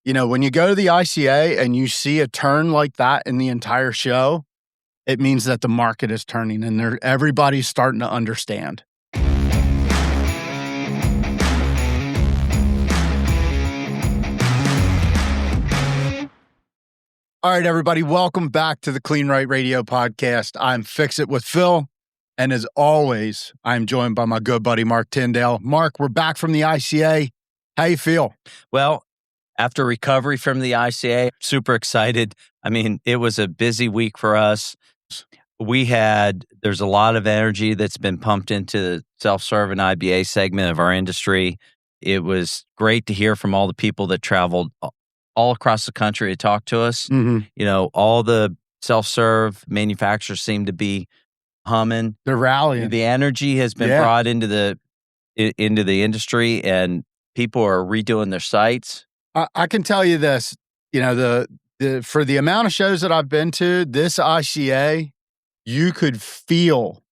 When you go to the ICA and you see a turn like that in the entire show, it means that the market is turning and everybody's starting to understand. All right, everybody, welcome back to the Kleen-Rite Radio podcast. I'm Fix It with Phil, and as always, I'm joined by my good buddy, Marc Tyndale. Marc, we're back from the ICA. How you feel? Well, after recovery from the ICA, super excited. I mean, it was a busy week for us. There's a lot of energy that's been pumped into the self-serve and IBA segment of our industry. It was great to hear from all the people that traveled all across the country to talk to us. Mm-hmm. All the self-serve manufacturers seem to be humming. They're rallying. The energy has been brought into the industry, and people are redoing their sites. I can tell you this, for the amount of shows that I've been to, this ICA, you could feel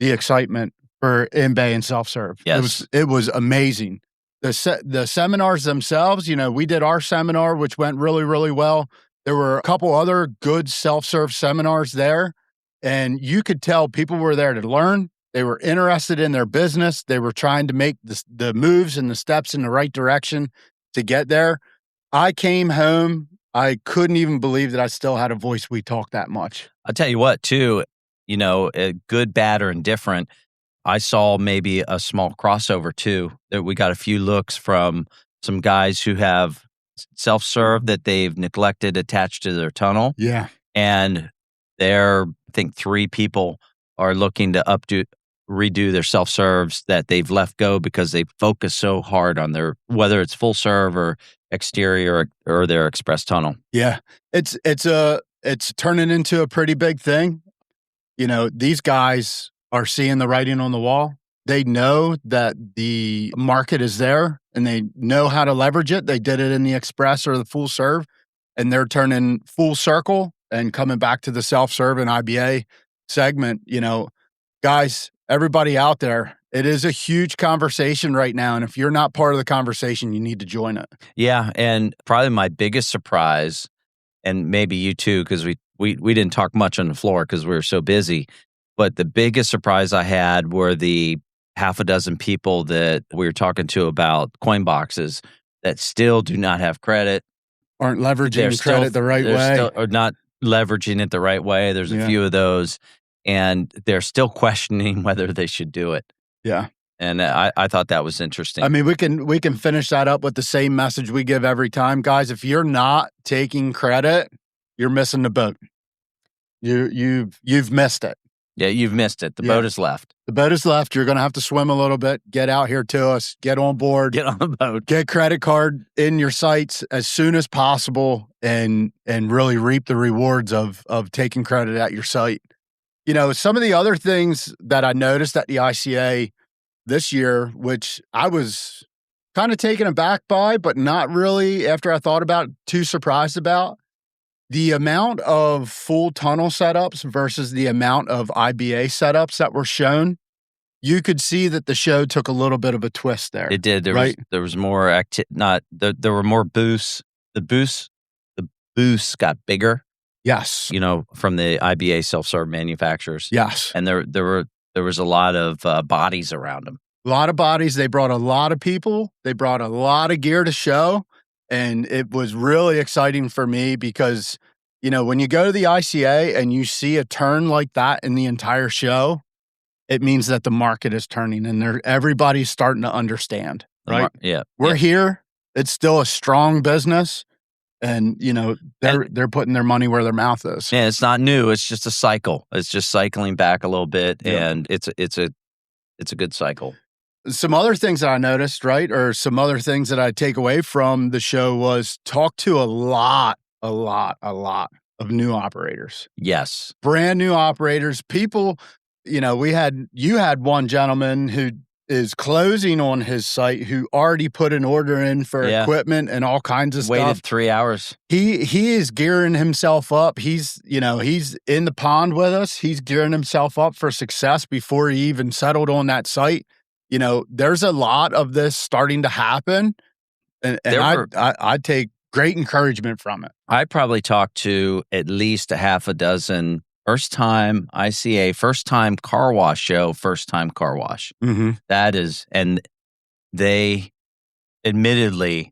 the excitement for in-bay and self-serve. Yes. It was amazing. The seminars themselves, we did our seminar, which went really, really well. There were a couple other good self-serve seminars there, and you could tell people were there to learn. They were interested in their business. They were trying to make the moves and the steps in the right direction to get there. I came home. I couldn't even believe that I still had a voice. We talked that much. I'll tell you what, too, good, bad, or indifferent, I saw maybe a small crossover too. That we got a few looks from some guys who have self-serve that they've neglected attached to their tunnel. Yeah. And I think 3 people are looking to redo their self-serves that they've left go because they focus so hard on whether it's full serve or exterior or their express tunnel. Yeah. It's turning into a pretty big thing. These guys are seeing the writing on the wall. They know that the market is there and they know how to leverage it. They did it in the express or the full serve, and they're turning full circle and coming back to the self-serve and IBA segment. Guys, everybody out there, it is a huge conversation right now. And if you're not part of the conversation, you need to join it. Yeah. And probably my biggest surprise, and maybe you too, because we didn't talk much on the floor because we were so busy. But the biggest surprise I had were the half a dozen people that we were talking to about coin boxes that still do not have credit. Aren't leveraging credit the right way. Or not leveraging it the right way. There's a few of those. And they're still questioning whether they should do it. Yeah. And I thought that was interesting. I mean, we can finish that up with the same message we give every time. Guys, if you're not taking credit, you're missing the boat. You've missed it. Yeah, you've missed it. The boat is left. The boat is left. You're going to have to swim a little bit. Get out here to us. Get on board. Get on the boat. Get credit card in your sites as soon as possible and really reap the rewards of taking credit at your site. Some of the other things that I noticed at the ICA this year, which I was kind of taken aback by, but not really, after I thought about it, too surprised about. The amount of full tunnel setups versus the amount of IBA setups that were shown, you could see that the show took a little bit of a twist there. It did. There was more there were more booths. The booths got bigger. Yes. From the IBA self-serve manufacturers. Yes. And there was a lot of bodies around them. A lot of bodies. They brought a lot of people. They brought a lot of gear to show. And it was really exciting for me because, when you go to the ICA and you see a turn like that in the entire show, it means that the market is turning and everybody's starting to understand, right? We're here. It's still a strong business. And, they're putting their money where their mouth is. Yeah, it's not new. It's just a cycle. It's just cycling back a little bit. Yeah. And it's a good cycle. Some other things that I noticed, right, or some other things that I take away from the show was talk to a lot of new operators. Yes. Brand new operators. People, you had one gentleman who is closing on his site who already put an order in for equipment and all kinds of stuff. Waited 3 hours. He is gearing himself up. He's in the pond with us. He's gearing himself up for success before he even settled on that site. There's a lot of this starting to happen. And I take great encouragement from it. I probably talked to at least a half a dozen first-time ICA, first-time car wash show, first-time car wash. Mm-hmm. That is, and they admittedly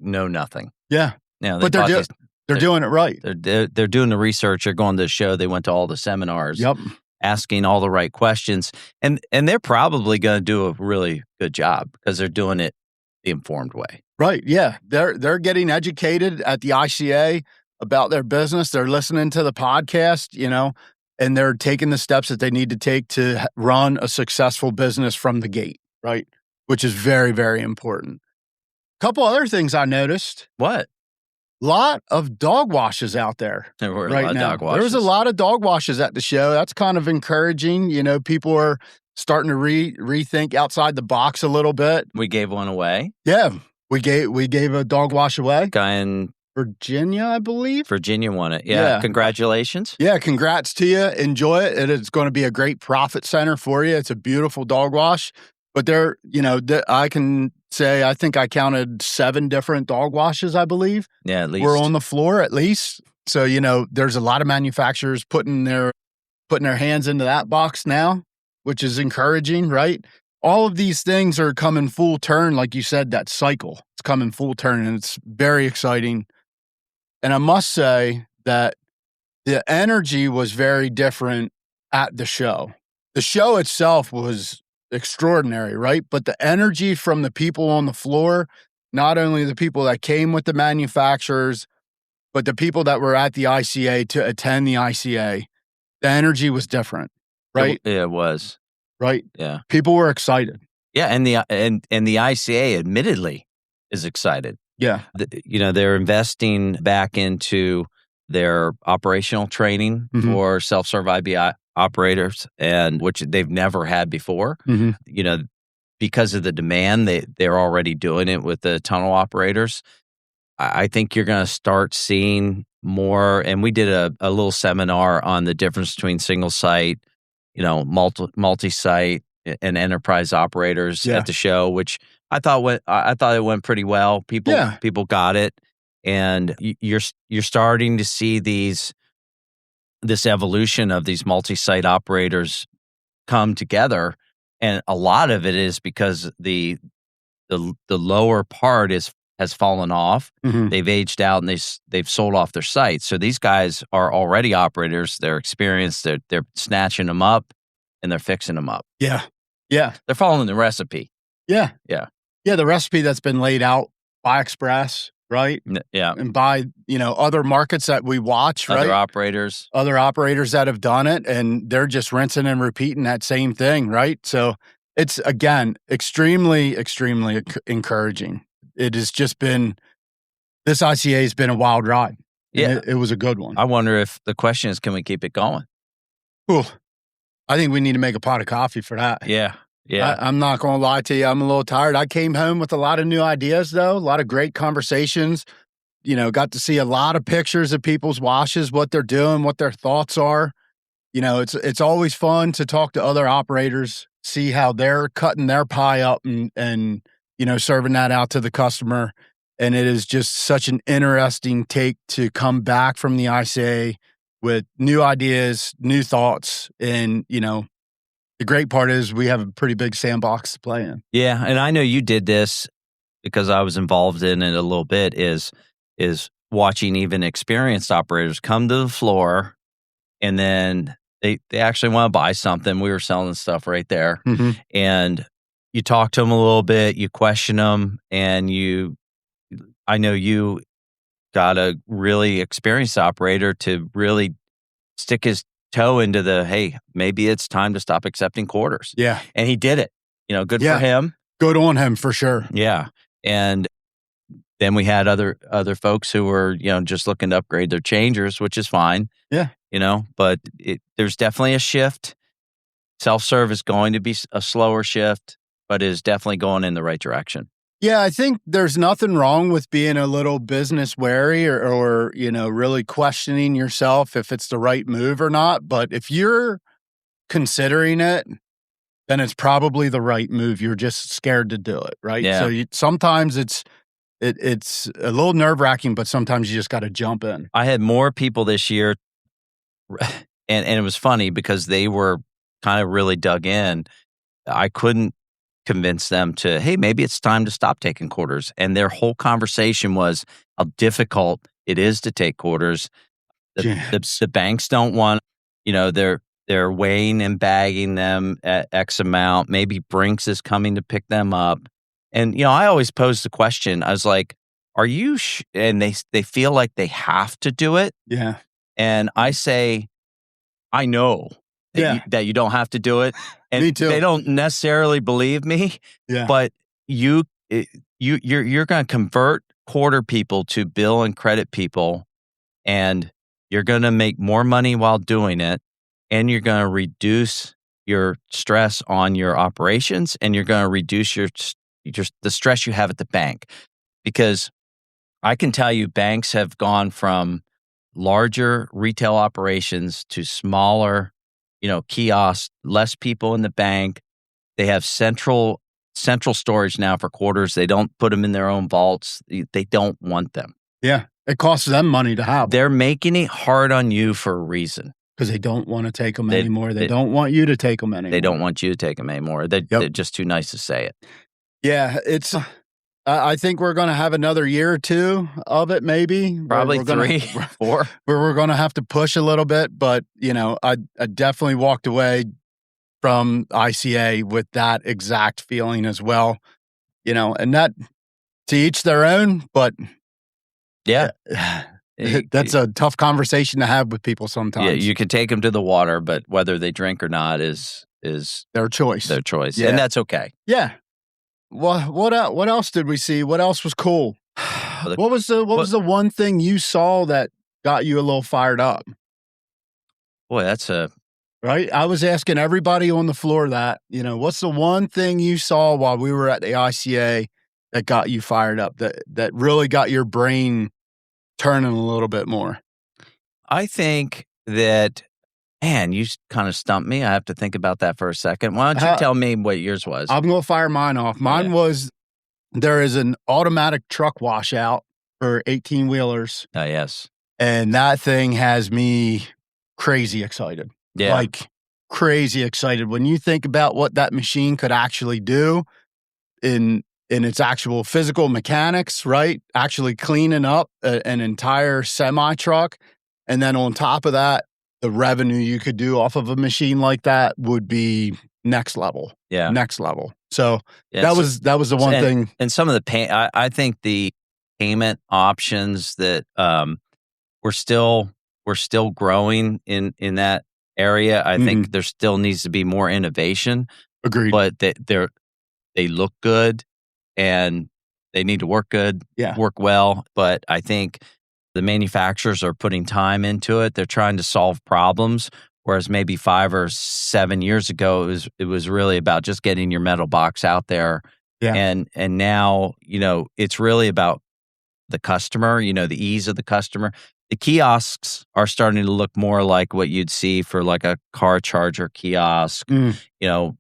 know nothing. Yeah, But they're doing it right. They're doing the research. They're going to the show. They went to all the seminars. Yep. Asking all the right questions, and they're probably going to do a really good job because they're doing it the informed way. Right. Yeah. They're getting educated at the ICA about their business. They're listening to the podcast, and they're taking the steps that they need to take to run a successful business from the gate, right? Which is very, very important. A couple other things I noticed. What? Lot of dog washes out there. There were right a lot now. of dog washes. There was a lot of dog washes at the show. That's kind of encouraging. People are starting to rethink outside the box a little bit. We gave one away. Yeah, we gave a dog wash away. Guy in Virginia, I believe. Virginia won it. Yeah. Congratulations. Yeah, congrats to you. Enjoy it. It is going to be a great profit center for you. It's a beautiful dog wash. But I can say I think I counted 7 different dog washes, I believe. Yeah, at least. Were on the floor at least. So, there's a lot of manufacturers putting their hands into that box now, which is encouraging, right? All of these things are coming full turn, like you said, that cycle. It's coming full turn, and it's very exciting. And I must say that the energy was very different at the show. The show itself was extraordinary, right? But the energy from the people on the floor, not only the people that came with the manufacturers, but the people that were at the ICA to attend the ICA, the energy was different, right? It was. Right? Yeah. People were excited. Yeah, and the ICA admittedly is excited. Yeah. They're investing back into their operational training for self-serve IBA operators, and which they've never had before. Because of the demand, they're already doing it with the tunnel operators. I think you're going to start seeing more. And we did a little seminar on the difference between single site, multi-site, and enterprise operators at the show, which I thought it went pretty well. People got it, and you're starting to see this evolution of these multi-site operators come together, and a lot of it is because the lower part has fallen off. They've aged out, and they've sold off their sites. So these guys are already operators. They're experienced. They're snatching them up, and they're fixing them up. Yeah. Yeah. They're following the recipe. Yeah. Yeah. Yeah. The recipe that's been laid out by Express, right? Yeah. And by, other markets that we watch, right? Other operators that have done it, and they're just rinsing and repeating that same thing, right? So it's, again, extremely, extremely encouraging. It has just been, this ICA has been a wild ride. Yeah. It was a good one. I wonder if the question is, can we keep it going? Ooh, I think we need to make a pot of coffee for that. Yeah. Yeah. I'm not going to lie to you. I'm a little tired. I came home with a lot of new ideas, though, a lot of great conversations. Got to see a lot of pictures of people's washes, what they're doing, what their thoughts are. It's always fun to talk to other operators, see how they're cutting their pie up and serving that out to the customer. And it is just such an interesting take to come back from the ICA with new ideas, new thoughts. And, the great part is we have a pretty big sandbox to play in. Yeah. And I know you did this because I was involved in it a little bit, is watching even experienced operators come to the floor, and then they actually want to buy something. We were selling stuff right there. And you talk to them a little bit, you question them, and I know you got a really experienced operator to really stick his toe into hey, maybe it's time to stop accepting quarters. Yeah. And he did it. Good for him. Good on him for sure. Yeah. And then we had other folks who were, just looking to upgrade their changers, which is fine. Yeah. But there's definitely a shift. Self-serve is going to be a slower shift, but is definitely going in the right direction. Yeah, I think there's nothing wrong with being a little business wary or really questioning yourself if it's the right move or not. But if you're considering it, then it's probably the right move. You're just scared to do it, right? Yeah. So sometimes it's it's a little nerve-wracking, but sometimes you just got to jump in. I had more people this year, and it was funny because they were kind of really dug in. I couldn't convince them to, hey, maybe it's time to stop taking quarters. And their whole conversation was how difficult it is to take quarters. The banks don't want, they're weighing and bagging them at X amount. Maybe Brinks is coming to pick them up. And, I always pose the question. I was like, are you, and they feel like they have to do it. Yeah. And I say, I know that you don't have to do it. And me too. They don't necessarily believe me. Yeah. But you're going to convert quarter people to bill and credit people, and you're going to make more money while doing it, and you're going to reduce your stress on your operations, and you're going to reduce the stress you have at the bank. Because I can tell you, banks have gone from larger retail operations to smaller, kiosks, less people in the bank. They have central storage now for quarters. They don't put them in their own vaults. They don't want them. Yeah. It costs them money to have. They're making it hard on you for a reason. Because they don't want to take them anymore. They don't want you to take them anymore. They don't want you to take them anymore. They're just too nice to say it. Yeah. I think we're going to have another year or two of it, maybe. Probably 3, 4. Where we're going to have to push a little bit. But, I definitely walked away from ICA with that exact feeling as well. And that, to each their own, but yeah. That's a tough conversation to have with people sometimes. Yeah, you can take them to the water, but whether they drink or not is their choice. Their choice. Yeah. And that's okay. Yeah. Well, what else did we see? What else was cool? What was the one thing you saw that got you a little fired up? Boy, that's right. I was asking everybody on the floor that, what's the one thing you saw while we were at the ICA that got you fired up, that really got your brain turning a little bit more? I think that, man, you kind of stumped me. I have to think about that for a second. Why don't you tell me what yours was? I'm going to fire mine off. Mine was, there is an automatic truck washout for 18-wheelers. Oh, yes. And that thing has me crazy excited. Yeah. Like crazy excited. When you think about what that machine could actually do in its actual physical mechanics, right? Actually cleaning up an entire semi-truck. And then on top of that, the revenue you could do off of a machine like that would be next level. Yeah. Next level. So that was the one thing. And some of the I think the payment options that we're still growing in that area. I think there still needs to be more innovation. Agreed. But they look good and they need to work good, work well. But I think the manufacturers are putting time into it. They're trying to solve problems. Whereas maybe 5 or 7 years ago, it was really about just getting your metal box out there. Yeah. And now, it's really about the customer, the ease of the customer. The kiosks are starting to look more like what you'd see for like a car charger kiosk,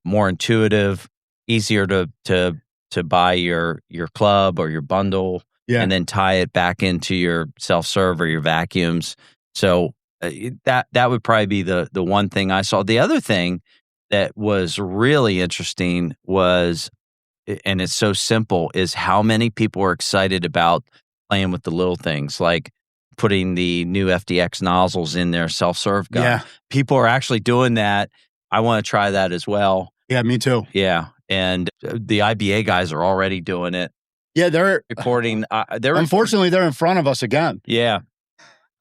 more intuitive, easier to buy your club or your bundle and then tie it back into your self-serve or your vacuums. So that would probably be the one thing I saw. The other thing that was really interesting was, and it's so simple, is how many people are excited about playing with the little things, like putting the new FDX nozzles in their self-serve gun. Yeah. People are actually doing that. I want to try that as well. Yeah, me too. Yeah. And the IBA guys are already doing it. Yeah, they're reporting. Unfortunately, they're in front of us again. Yeah.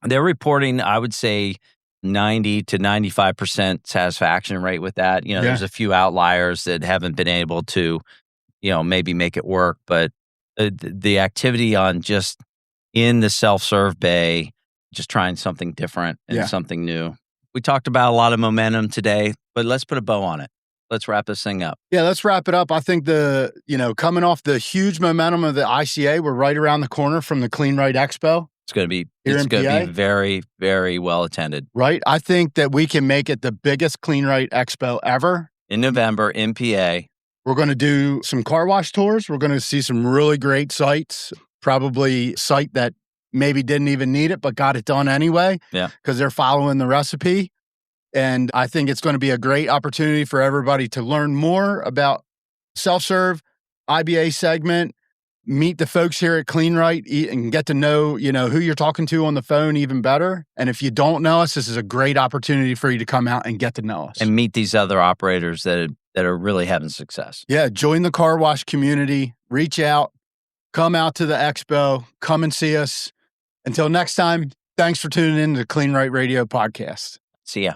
They're reporting, I would say, 90 to 95% satisfaction rate with that. There's a few outliers that haven't been able to, maybe make it work. But the activity on just in the self-serve bay, just trying something different and something new. We talked about a lot of momentum today, but let's put a bow on it. Let's wrap this thing up. Yeah, let's wrap it up. I think coming off the huge momentum of the ICA, we're right around the corner from the Kleen-Rite Expo. It's going to be very, very well attended. Right. I think that we can make it the biggest Kleen-Rite Expo ever. In November, in PA. We're going to do some car wash tours. We're going to see some really great sites. probably site that maybe didn't even need it, but got it done anyway. Yeah. Because they're following the recipe. And I think it's going to be a great opportunity for everybody to learn more about self-serve, IBA segment, meet the folks here at Kleen-Rite and get to know, who you're talking to on the phone even better. And if you don't know us, this is a great opportunity for you to come out and get to know us. And meet these other operators that are really having success. Yeah, join the car wash community, reach out, come out to the expo, come and see us. Until next time, thanks for tuning in to the Kleen-Rite Radio podcast. See ya.